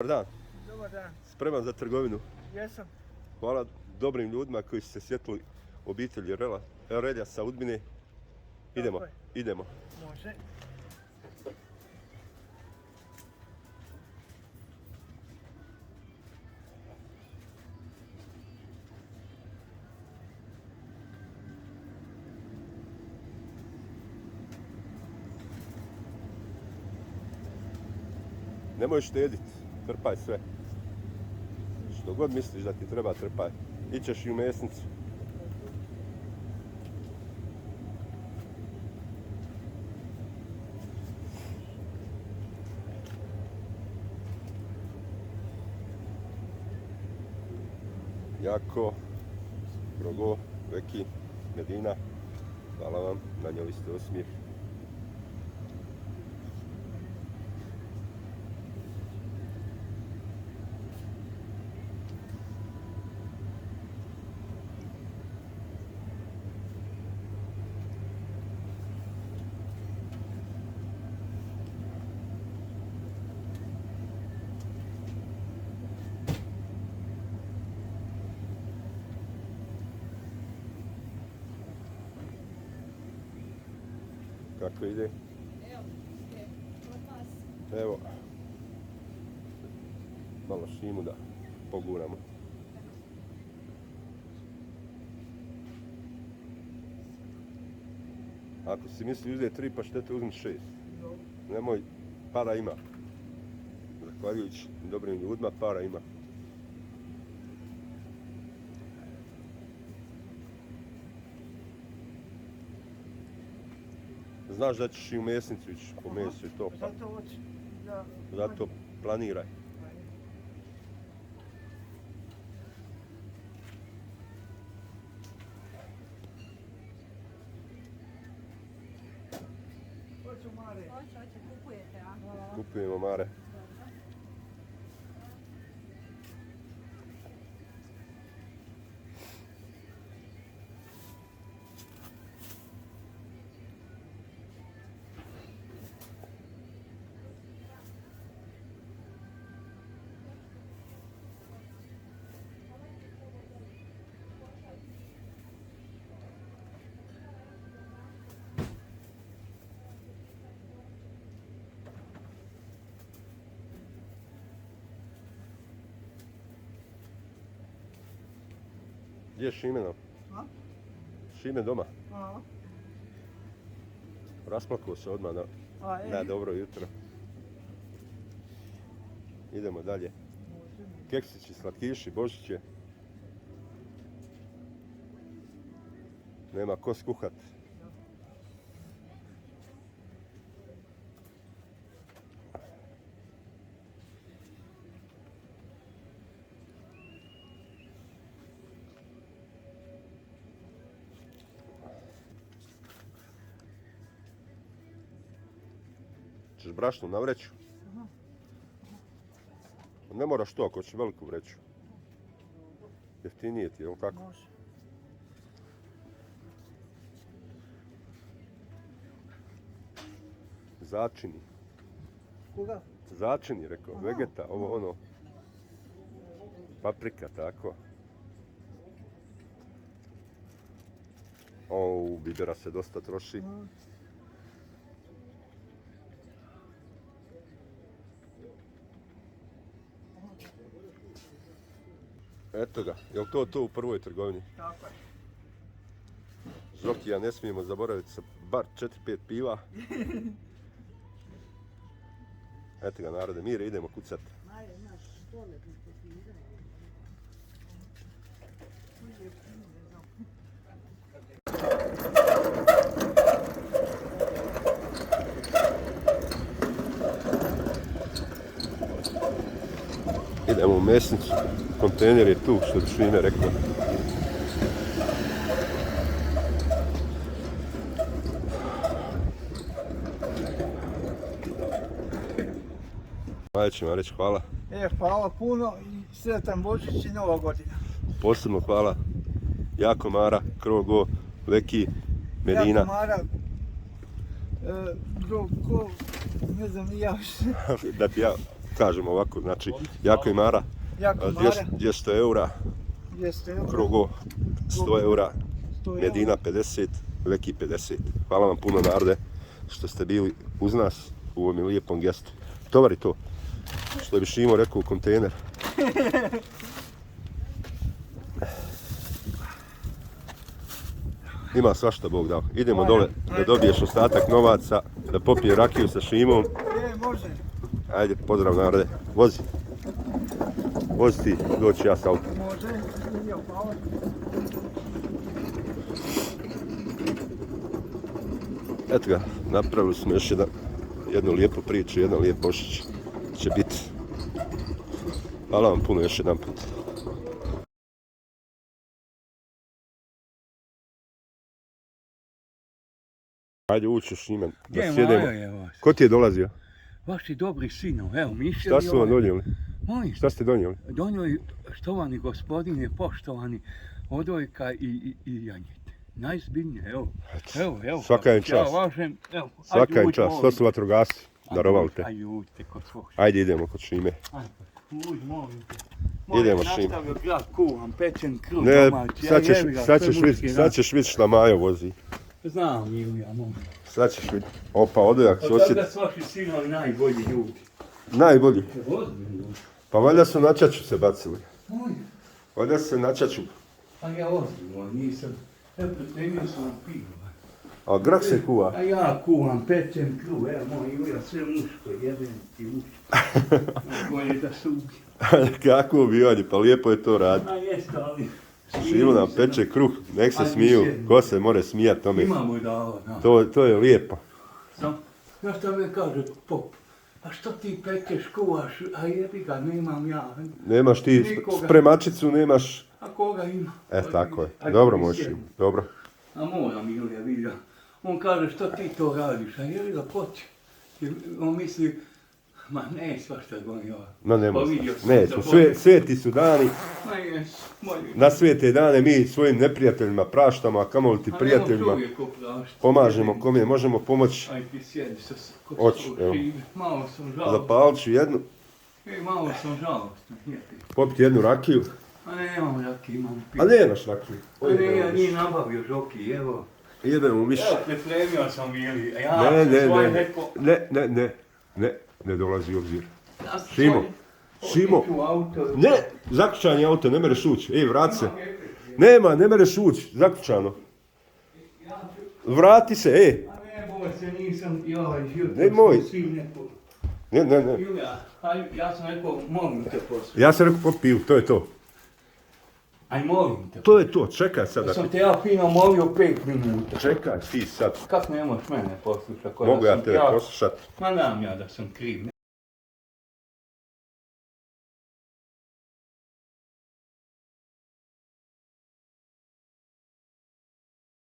Dobar dan, Dobar dan, spreman za trgovinu. jesam. Hvala dobrim ljudima koji su se sjetili obitelji Relja sa Udbine. Idemo, Tako je. idemo. Može. Nemoj štedit, trpaj sve. Što god misliš da ti treba, trpaj. Ićeš i u mesnicu. Jako, Grogo, Veki, Medina, hvala vam, nanijeli ste osmijeh. Kako ide? Evo. Malo šimu da poguramo. Ako si misli uzeti 3 paštete, uzmi 6. Nemoj, para ima. Zahvaljujući dobrim ljudima, para ima. Znaš da ćeš i u mesnicu ići po mesu i to, pa Zato hoću da... zato planiraj. Hoću Mare. Hoće, kupujete, a? Kupujemo mare. Gdje je Šime nam? A? Šime doma. A? Rasplakao se odmah A, na dobro jutro. Idemo dalje. Keksići, slatkiši, božiće. Nema ko skuhat. Češ brašnu na vreću? Ne moraš to ako će veliku vreću. Jeftinije ti, jel kako? Može. Začini. Koga? Začini, rekao. Aha. Vegeta, ovo ono. Paprika, tako. O, bibera se dosta troši. A? Eto ga, jel to u prvoj trgovini? Tako je. Žokija, ne smijemo zaboraviti sa bar 4-5 piva. Eto ga narode, Mire, idemo kucat. Mare, znaš, toaletni papira. Idemo u mesnicu, kontejner je tu, što bi Šime rekao. Ajde ćemo reći hvala. Hvala puno i sretan Božić i Nova godina. Posebno hvala Jako Mara, Krogo, Veki, Medina. Jako Mara, ko, ne znam ni ja više. Da ti ja kažemo ovako, znači Jako i Mara, Jako Mara, 200 eura, 200 eura. Krugo 100 eura, 100 eura. Medina 50, Veki 50. Hvala vam puno narode što ste bili uz nas u ovom lijepom gestu. Tovari to, što bi Šimo rekao u kontejner. Ima svašta Bog dao. Idemo dole da dobiješ ostatak novaca, da popije rakiju sa Šimom. Može. Ajde, pozdrav narode. Vozi. Vozi ti, doći ja s autom. Može. Vidio, hvala. Eto ga, napravili smo još jednu lijepu priču, jedan lijep Božić će biti. Hvala vam puno još jedan put. Ajde ući Šime, da sjedemo. Ko ti je dolazio? Vaši dobri sinovi, evo Mišel. Šta su vam donijeli? Moji, Šta ste donijeli? donijeli štovani gospodine, poštovani Odojka i Janjete. Najzbiljnije, evo. Svaka im čast. Ja važem, evo. Svaka im čast, to su vatrogasci. Darovali te. Ajde, uđite kod svog. Ajde idemo kod Šime. Ajde, uđi, molim te. Idemo, Molim, Šime. nastavio grad, kuvam, pečen kruh, Ne, domaći. sad ćeš vidjeti šta Majo vozi. Znam, Ilija, molim. Sad ćeš vidjeti. Opa, Odojak, Od susjed. toga su vaši sinovi najbolji ljudi. Najbolji. Ozbiljno. Pa valjda su na čaču se bacili. Molim. Valjda su se na čaču. A ja ozbiljno, nisam. Evo, pripremio sam vam pivo. A grah se kuva. A ja kuvam, pečem kruh, evo moj Julija, sve muško, jebem ti muško. Bolje da se ubije. Kako ubijanje, pa lijepo je to raditi. A jeste, ali... Šimo nam peče kruh, nek se Ajde, smiju. sjedimo. Ko se more smijati tome. Imamo da ovo, da. To je lijepo. Sam, znaš šta me kaže pop? A što ti pečeš, kuvaš, a jebi ga, nemam ja. Nemaš ti Nikoga. spremačicu, nemaš... A koga ima? Tako je. Ajde, Dobro mi možeš. sjedimo. Dobro. A moram Julija, vidio. On kaže, što ti to radiš? A jebi ga, poći. On misli, ma ne, svašta govorio. No nemoj. Pa vidio sam Ne, da sveti su dani. Ma jes, moj. Na svete dane mi svojim neprijateljima praštamo, a kamoli ti prijateljima pomažemo kome možemo pomoći. Aj ti sjedi sa Hoću, evo. Malo sam žalostan. Zapalit ću jednu, Malo sam žalostan, jeti. popiti jednu rakiju. A nemam raki, imam pivo. A nemaš rakiju. A ne, ja nije nabavio žoki, evo. Idemo više. Evo, pripremio sam bili, a ja Ne, sam ne, svoje ne, rekao... ne dolazi u obzir. Ja sam Šimo, svoje- Šimo. Otiću u auto. Ne, zaključan je auto, ne mereš ući. Vrati se. Nema, ne mereš ući, zaključano. Vrati se, A ne, boj se, nisam, jutro Nemoj. smo svi neko... Ne. Julija, aj, ja sam rekao, molim te poslije. Ja sam rekao popiju, to je to. Aj, molim te. To je to, čekaj sad. Ja sam te ja fino molio 5 minuta. Čekaj ti sad. Kako ne možeš mene poslušati? Mogu ja tebe poslušat. Ma znam ja da sam kriv.